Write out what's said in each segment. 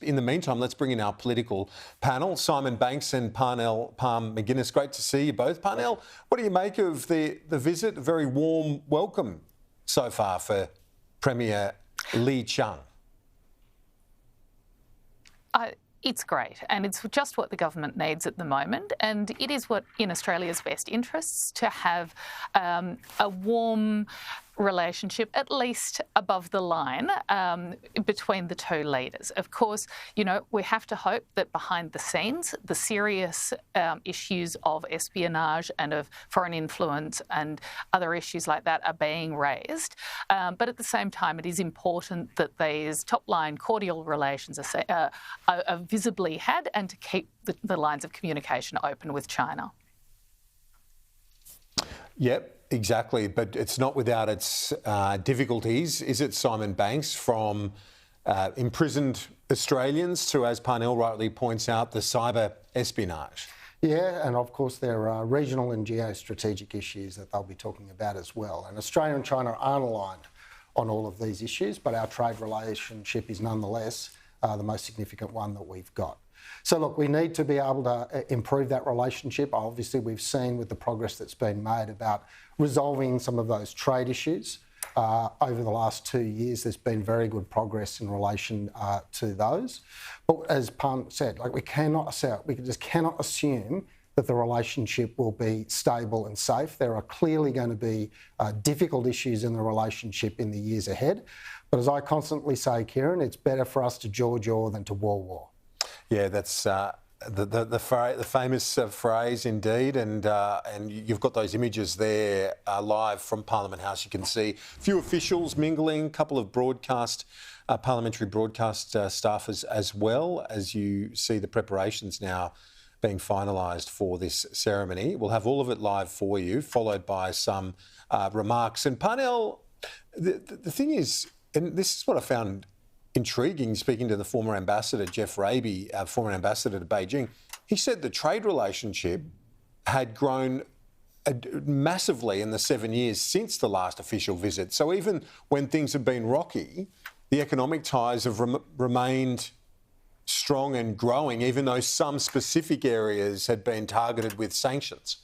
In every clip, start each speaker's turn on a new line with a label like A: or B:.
A: In the meantime, let's bring in our political panel, Simon Banks and Palme McGuiness. Great to see you both. Parnell, what do you make of the visit? A very warm welcome so far for Premier Li Qiang.
B: It's great, and it's just what the government needs at the moment, and it is what in Australia's best interests to have a warm relationship, at least above the line, between the two leaders. Of course, you know, we have to hope that behind the scenes, the serious issues of espionage and of foreign influence and other issues like that are being raised. But at the same time, it is important that these top-line cordial relations are visibly had and to keep the lines of communication open with China.
A: Yep. Exactly, but it's not without its difficulties, is it, Simon Banks, from imprisoned Australians to, as Parnell rightly points out, the cyber espionage?
C: Yeah, and of course there are regional and geostrategic issues that they'll be talking about as well. And Australia and China aren't aligned on all of these issues, but our trade relationship is nonetheless the most significant one that we've got. So look, we need to be able to improve that relationship. Obviously, we've seen with the progress that's been made about resolving some of those trade issues. Over the last 2 years, there's been very good progress in relation to those. But as Palme said, like we just cannot assume that the relationship will be stable and safe. There are clearly going to be difficult issues in the relationship in the years ahead. But as I constantly say, Kieran, it's better for us to jaw than to war.
A: Yeah, that's the famous phrase indeed, and you've got those images there live from Parliament House. You can see a few officials mingling, a couple of parliamentary broadcast staffers as well, as you see the preparations now being finalised for this ceremony. We'll have all of it live for you, followed by some remarks. And Parnell, the thing is, and this is what I found intriguing, speaking to the former ambassador, Jeff Raby, former ambassador to Beijing, he said the trade relationship had grown massively in the 7 years since the last official visit. So even when things have been rocky, the economic ties have remained strong and growing, even though some specific areas had been targeted with sanctions.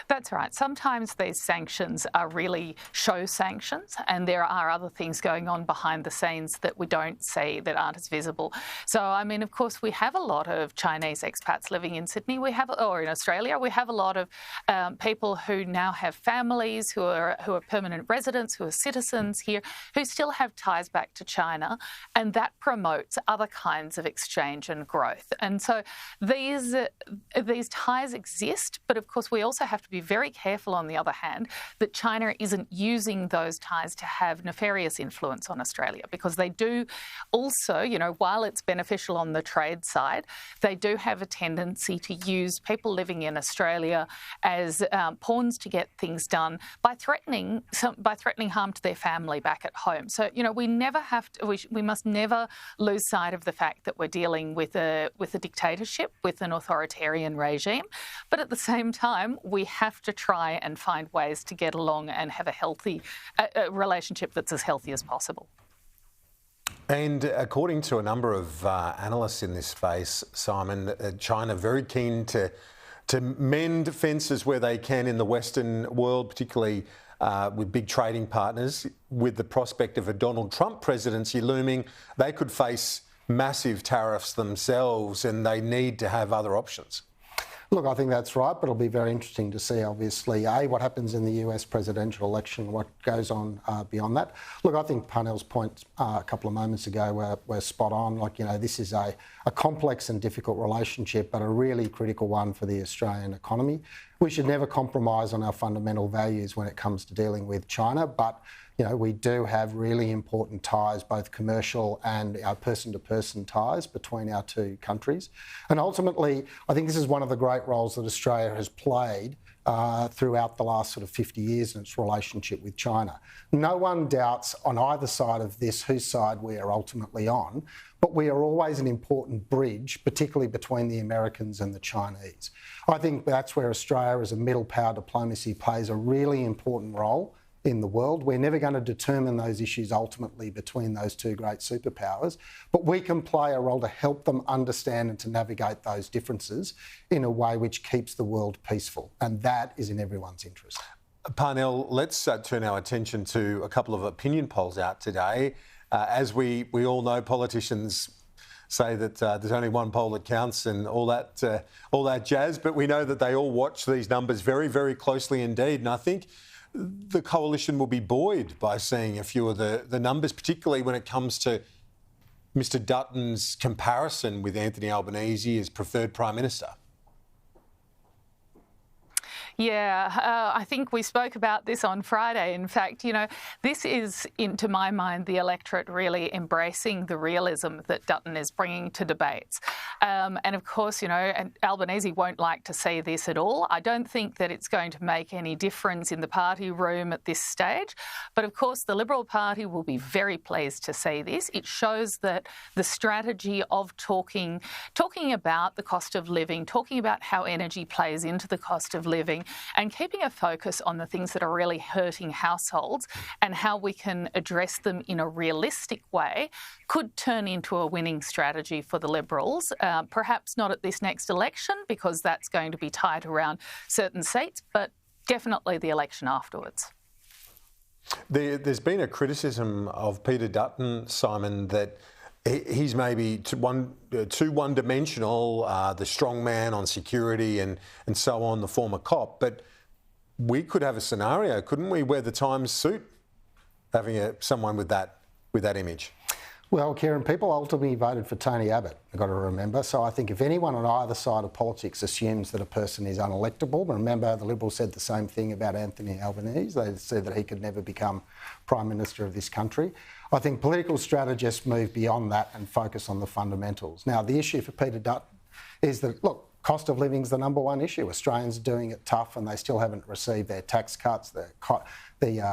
B: That's right. Sometimes these sanctions are really show sanctions, and there are other things going on behind the scenes that we don't see, that aren't as visible. So, I mean, of course, we have a lot of Chinese expats living in Sydney. Or in Australia, we have a lot of people who now have families, who are permanent residents, who are citizens here, who still have ties back to China, and that promotes other kinds of exchange and growth. And so these ties exist, but of course we also have to be very careful, on the other hand, that China isn't using those ties to have nefarious influence on Australia, because they do also, you know, while it's beneficial on the trade side, they do have a tendency to use people living in Australia as pawns to get things done by threatening harm to their family back at home. So, you know, we must never lose sight of the fact that we're dealing with a dictatorship, with an authoritarian regime, but at the same time, we have to try and find ways to get along and have a healthy relationship that's as healthy as possible.
A: And according to a number of analysts in this space, Simon, China very keen to mend fences where they can in the Western world, particularly with big trading partners. With the prospect of a Donald Trump presidency looming, they could face massive tariffs themselves, and they need to have other options.
C: Look, I think that's right, but it'll be very interesting to see, obviously, what happens in the US presidential election, what goes on beyond that. Look, I think Parnell's point a couple of moments ago were spot on. Like, you know, this is a complex and difficult relationship, but a really critical one for the Australian economy. We should never compromise on our fundamental values when it comes to dealing with China, but you know, we do have really important ties, both commercial and our person-to-person ties between our two countries. And ultimately, I think this is one of the great roles that Australia has played throughout the last sort of 50 years in its relationship with China. No one doubts on either side of this whose side we are ultimately on, but we are always an important bridge, particularly between the Americans and the Chinese. I think that's where Australia as a middle power diplomacy plays a really important role in the world. We're never going to determine those issues ultimately between those two great superpowers, but we can play a role to help them understand and to navigate those differences in a way which keeps the world peaceful, and that is in everyone's interest.
A: Parnell, let's turn our attention to a couple of opinion polls out today. As we all know, politicians say that there's only one poll that counts and all that jazz, but we know that they all watch these numbers very, very closely indeed. And I think the coalition will be buoyed by seeing a few of the numbers, particularly when it comes to Mr Dutton's comparison with Anthony Albanese as preferred Prime Minister.
B: Yeah, I think we spoke about this on Friday. In fact, you know, this is, to my mind, the electorate really embracing the realism that Dutton is bringing to debates. And of course, you know, and Albanese won't like to see this at all. I don't think that it's going to make any difference in the party room at this stage. But of course, the Liberal Party will be very pleased to see this. It shows that the strategy of talking about the cost of living, talking about how energy plays into the cost of living, and keeping a focus on the things that are really hurting households and how we can address them in a realistic way could turn into a winning strategy for the Liberals. Perhaps not at this next election, because that's going to be tight around certain seats, but definitely the election afterwards.
A: There's been a criticism of Peter Dutton, Simon, that he's maybe too one-dimensional, the strong man on security and so on, the former cop. But we could have a scenario, couldn't we, where the times suit having someone with that image?
C: Well, Kieran, people ultimately voted for Tony Abbott, I've got to remember. So I think if anyone on either side of politics assumes that a person is unelectable, remember the Liberals said the same thing about Anthony Albanese. They said that he could never become Prime Minister of this country. I think political strategists move beyond that and focus on the fundamentals. Now, the issue for Peter Dutton is that, look, cost of living is the number one issue. Australians are doing it tough and they still haven't received their tax cuts, the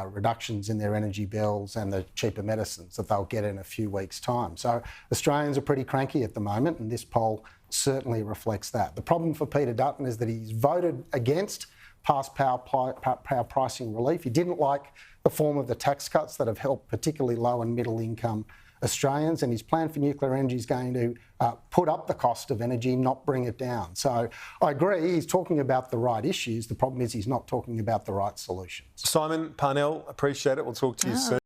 C: reductions in their energy bills and the cheaper medicines that they'll get in a few weeks' time. So Australians are pretty cranky at the moment, and this poll certainly reflects that. The problem for Peter Dutton is that he's voted against past power pricing relief. He didn't like the form of the tax cuts that have helped particularly low and middle income Australians, and his plan for nuclear energy is going to put up the cost of energy, not bring it down. So I agree, he's talking about the right issues. The problem is he's not talking about the right solutions.
A: Simon, Parnell, appreciate it. We'll talk to you soon.